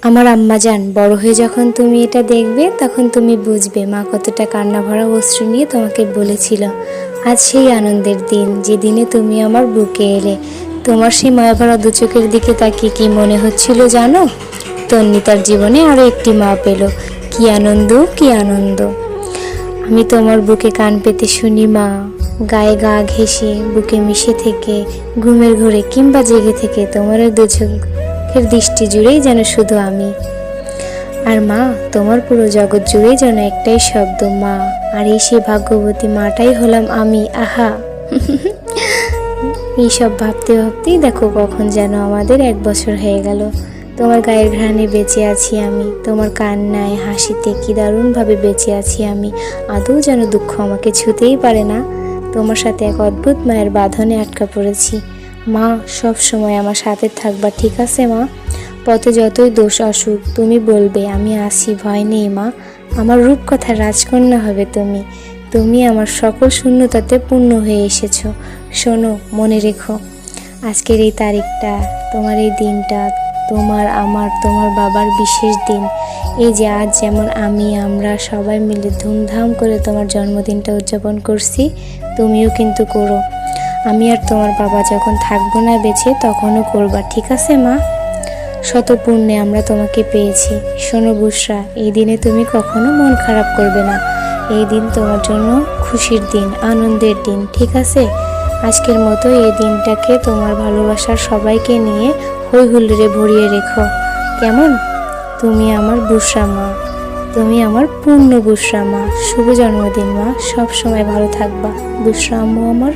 আমার আম্মাজান, বড় হয়ে যখন তুমি এটা দেখবে তখন তুমি বুঝবে মা কতটা কান্না ভরা অশ্রু নিয়ে তোমাকে বলেছিল। আজ সেই আনন্দের দিন, যে দিনে তুমি আমার বুকে এলে। তোমার সেই মায়াভরা দু চোখের দিকে তাকিয়ে কি মনে হচ্ছিল জানো? তন্নি তার জীবনে আরও একটি মা পেল। কি আনন্দ, কি আনন্দ! আমি তোমার বুকে কান পেতে শুনি মা, গায়ে গা ঘেঁষে বুকে মিশে থেকে, ঘুমের ঘোরে কিংবা জেগে থেকে তোমার ওই দু চোখের দৃষ্টি জুড়েই যেন শুধু আমি। আর মা, তোমার পুরো জগৎ জুড়েই যেন একটাই শব্দ, মা। আর এই সেই ভাগ্যবতী মাটাই হলাম আমি। আহা! এইসব ভাবতে ভাবতেই দেখো কখন যেন আমাদের 1 বছর হয়ে গেল। তোমার গায়ের ঘ্রাণে বেঁচে আছি আমি, তোমার কান্নায় হাসিতে কি দারুণভাবে বেঁচে আছি আমি। আদৌ যেন দুঃখ আমাকে ছুঁতেই পারে না। তোমার সাথে এক অদ্ভুত মায়ের বাঁধনে আটকা পড়েছি। মা, সব সময় আমার সাথে থাকবা, ঠিক আছে মা? পথে যতই দোষ আসুক তুমি বলবে আমি আছি, ভয় নেই মা। আমার রূপকথার রাজকন্যা হবে তুমি। তুমি আমার সকল শূন্যতাতে পূর্ণ হয়ে এসেছো। শোনো, মনে রেখো, আজকের এই তারিখটা, তোমার এই দিনটা, তোমার, আমার, তোমার বাবার বিশেষ দিন। এই যে আজ যেমন আমরা সবাই মিলে ধুমধাম করে তোমার জন্মদিনটা উদযাপন করছি, তুমিও কিন্তু করো। আমি আর তোমার বাবা যখন থাকবো না বেঁচে তখনও করবা, ঠিক আছে মা? শত পুণ্যে আমরা তোমাকে পেয়েছি। শোনো বুশরা, এই দিনে তুমি কখনো মন খারাপ করবে না। এই দিন তোমার জন্য খুশির দিন, আনন্দের দিন, ঠিক আছে? আজকের মতো এই দিনটাকে তোমার ভালোবাসার সবাইকে নিয়ে হই হুল্লোড়ে ভরিয়ে রেখো, কেমন? তুমি আমার বুশরা মা, তুমি আমার পূর্ণ বুশরা মা। শুভ জন্মদিন মা, সব সময় ভালো থাকবা বুশরা আম্মু আমার।